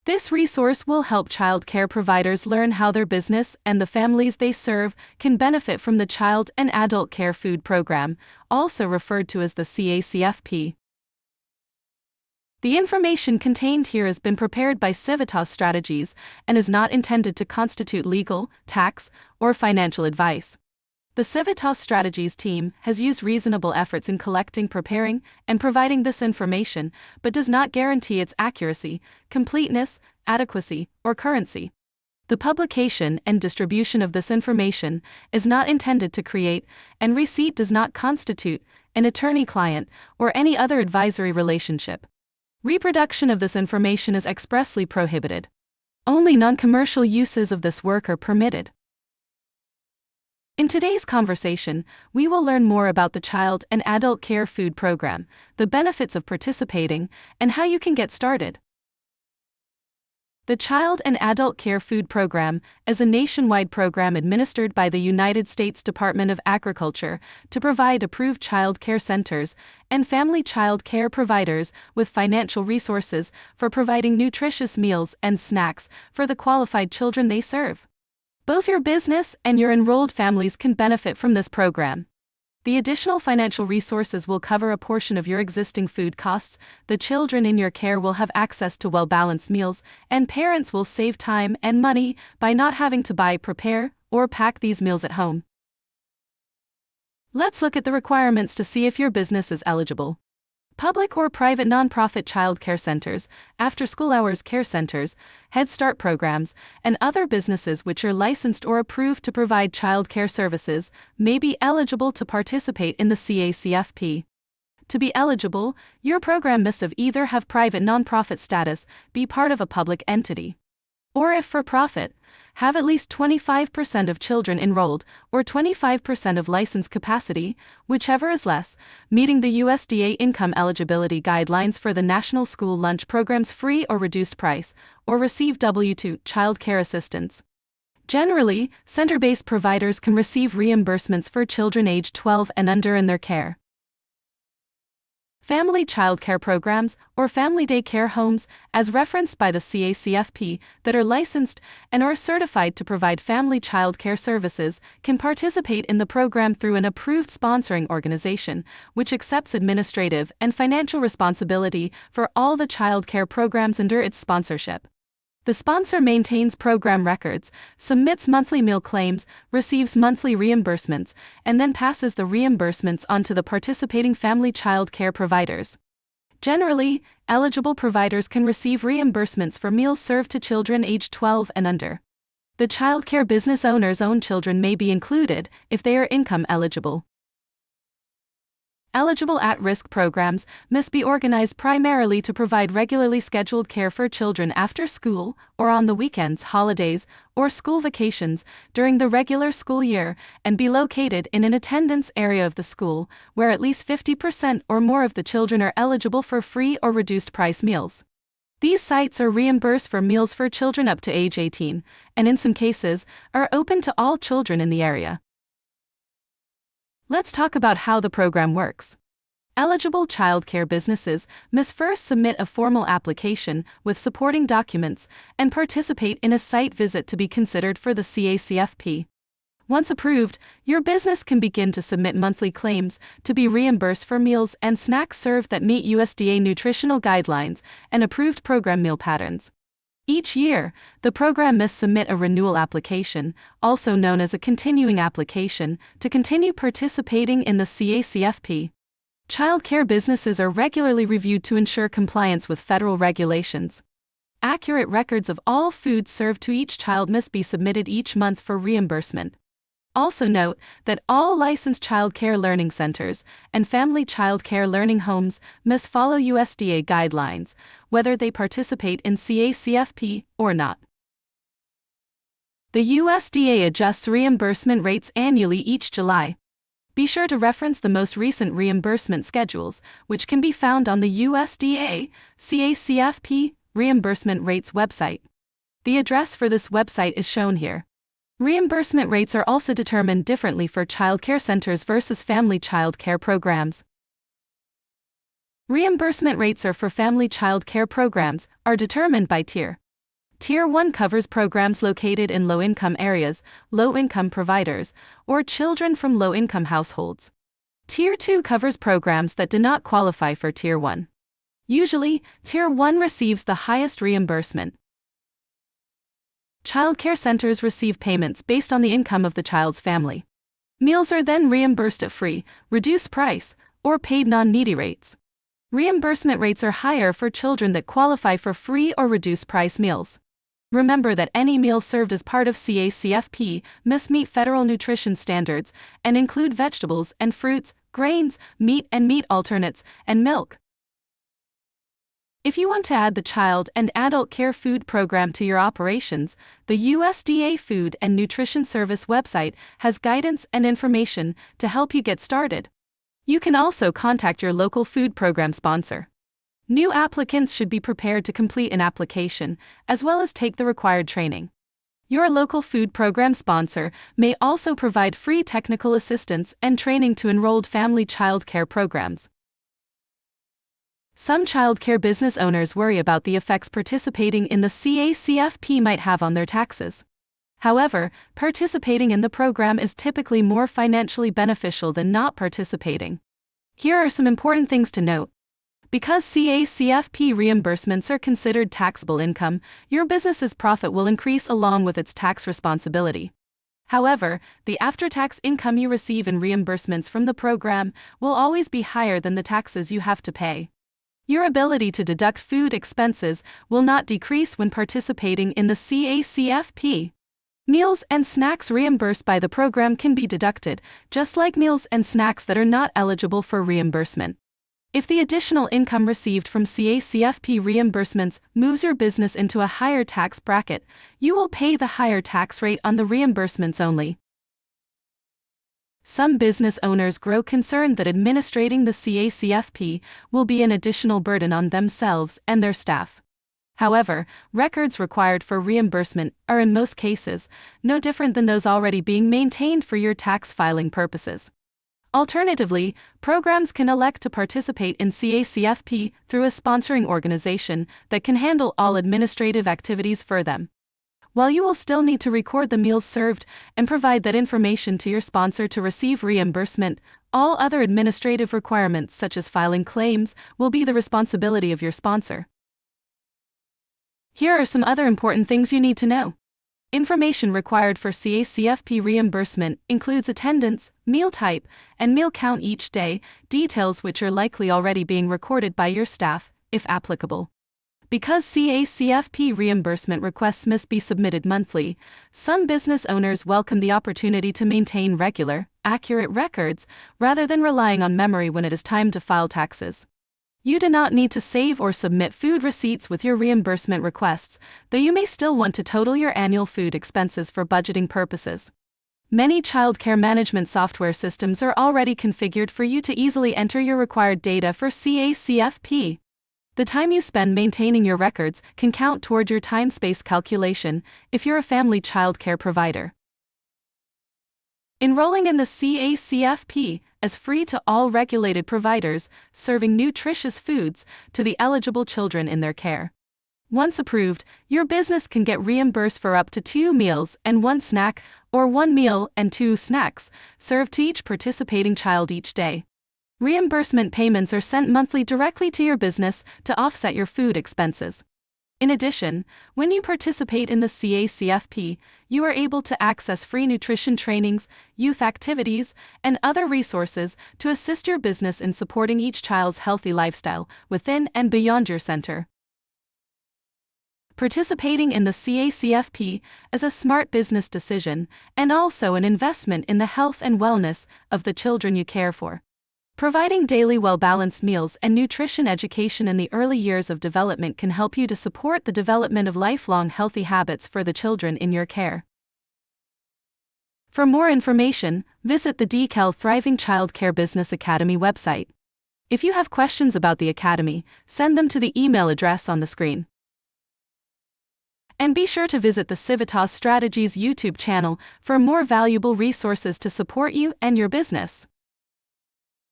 This resource will help child care providers learn how their business and the families they serve can benefit from the Child and Adult Care Food Program, also referred to as the CACFP. The information contained here has been prepared by Civitas Strategies and is not intended to constitute legal, tax, or financial advice. The Civitas Strategies team has used reasonable efforts in collecting, preparing, and providing this information, but does not guarantee its accuracy, completeness, adequacy, or currency. The publication and distribution of this information is not intended to create, and receipt does not constitute, an attorney-client or any other advisory relationship. Reproduction of this information is expressly prohibited. Only non-commercial uses of this work are permitted. In today's conversation, we will learn more about the Child and Adult Care Food Program, the benefits of participating, and how you can get started. The Child and Adult Care Food Program is a nationwide program administered by the United States Department of Agriculture to provide approved child care centers and family child care providers with financial resources for providing nutritious meals and snacks for the qualified children they serve. Both your business and your enrolled families can benefit from this program. The additional financial resources will cover a portion of your existing food costs, the children in your care will have access to well-balanced meals, and parents will save time and money by not having to buy, prepare, or pack these meals at home. Let's look at the requirements to see if your business is eligible. Public or private nonprofit child care centers, after-school hours care centers, Head Start programs, and other businesses which are licensed or approved to provide child care services may be eligible to participate in the CACFP. To be eligible, your program must have either have private nonprofit status, be part of a public entity, or if for profit, have at least 25% of children enrolled, or 25% of license capacity, whichever is less, meeting the USDA income eligibility guidelines for the National School Lunch Program's free or reduced price, or receive W-2 child care assistance. Generally, center-based providers can receive reimbursements for children aged 12 and under in their care. Family child care programs, or family day care homes, as referenced by the CACFP, that are licensed and are certified to provide family child care services, can participate in the program through an approved sponsoring organization, which accepts administrative and financial responsibility for all the child care programs under its sponsorship. The sponsor maintains program records, submits monthly meal claims, receives monthly reimbursements, and then passes the reimbursements on to the participating family child care providers. Generally, eligible providers can receive reimbursements for meals served to children aged 12 and under. The child care business owner's own children may be included if they are income eligible. Eligible at-risk programs must be organized primarily to provide regularly scheduled care for children after school, or on the weekends, holidays, or school vacations during the regular school year, and be located in an attendance area of the school where at least 50% or more of the children are eligible for free or reduced price meals. These sites are reimbursed for meals for children up to age 18, and in some cases, are open to all children in the area. Let's talk about how the program works. Eligible child care businesses must first submit a formal application with supporting documents and participate in a site visit to be considered for the CACFP. Once approved, your business can begin to submit monthly claims to be reimbursed for meals and snacks served that meet USDA nutritional guidelines and approved program meal patterns. Each year, the program must submit a renewal application, also known as a continuing application, to continue participating in the CACFP. Child care businesses are regularly reviewed to ensure compliance with federal regulations. Accurate records of all foods served to each child must be submitted each month for reimbursement. Also note that all licensed child care learning centers and family child care learning homes must follow USDA guidelines, whether they participate in CACFP or not. The USDA adjusts reimbursement rates annually each July. Be sure to reference the most recent reimbursement schedules, which can be found on the USDA CACFP reimbursement rates website. The address for this website is shown here. Reimbursement rates are also determined differently for child care centers versus family child care programs. Reimbursement rates for family child care programs are determined by tier. Tier 1 covers programs located in low-income areas, low-income providers, or children from low-income households. Tier 2 covers programs that do not qualify for Tier 1. Usually, Tier 1 receives the highest reimbursement. Childcare centers receive payments based on the income of the child's family. Meals are then reimbursed at free, reduced price, or paid non-needy rates. Reimbursement rates are higher for children that qualify for free or reduced price meals. Remember that any meal served as part of CACFP must meet federal nutrition standards and include vegetables and fruits, grains, meat and meat alternates, and milk. If you want to add the Child and Adult Care Food Program to your operations, the USDA Food and Nutrition Service website has guidance and information to help you get started. You can also contact your local food program sponsor. New applicants should be prepared to complete an application, as well as take the required training. Your local food program sponsor may also provide free technical assistance and training to enrolled family child care programs. Some child care business owners worry about the effects participating in the CACFP might have on their taxes. However, participating in the program is typically more financially beneficial than not participating. Here are some important things to note. Because CACFP reimbursements are considered taxable income, your business's profit will increase along with its tax responsibility. However, the after-tax income you receive in reimbursements from the program will always be higher than the taxes you have to pay. Your ability to deduct food expenses will not decrease when participating in the CACFP. Meals and snacks reimbursed by the program can be deducted, just like meals and snacks that are not eligible for reimbursement. If the additional income received from CACFP reimbursements moves your business into a higher tax bracket, you will pay the higher tax rate on the reimbursements only. Some business owners grow concerned that administrating the CACFP will be an additional burden on themselves and their staff. However, records required for reimbursement are in most cases no different than those already being maintained for your tax filing purposes. Alternatively, programs can elect to participate in CACFP through a sponsoring organization that can handle all administrative activities for them. While you will still need to record the meals served and provide that information to your sponsor to receive reimbursement, all other administrative requirements such as filing claims will be the responsibility of your sponsor. Here are some other important things you need to know. Information required for CACFP reimbursement includes attendance, meal type, and meal count each day, details which are likely already being recorded by your staff, if applicable. Because CACFP reimbursement requests must be submitted monthly, some business owners welcome the opportunity to maintain regular, accurate records rather than relying on memory when it is time to file taxes. You do not need to save or submit food receipts with your reimbursement requests, though you may still want to total your annual food expenses for budgeting purposes. Many childcare management software systems are already configured for you to easily enter your required data for CACFP. The time you spend maintaining your records can count toward your time-space calculation if you're a family childcare provider. Enrolling in the CACFP is free to all regulated providers serving nutritious foods to the eligible children in their care. Once approved, your business can get reimbursed for up to 2 meals and 1 snack, or 1 meal and 2 snacks, served to each participating child each day. Reimbursement payments are sent monthly directly to your business to offset your food expenses. In addition, when you participate in the CACFP, you are able to access free nutrition trainings, youth activities, and other resources to assist your business in supporting each child's healthy lifestyle within and beyond your center. Participating in the CACFP is a smart business decision and also an investment in the health and wellness of the children you care for. Providing daily well-balanced meals and nutrition education in the early years of development can help you to support the development of lifelong healthy habits for the children in your care. For more information, visit the DKL Thriving Child Care Business Academy website. If you have questions about the Academy, send them to the email address on the screen. And be sure to visit the Civitas Strategies YouTube channel for more valuable resources to support you and your business.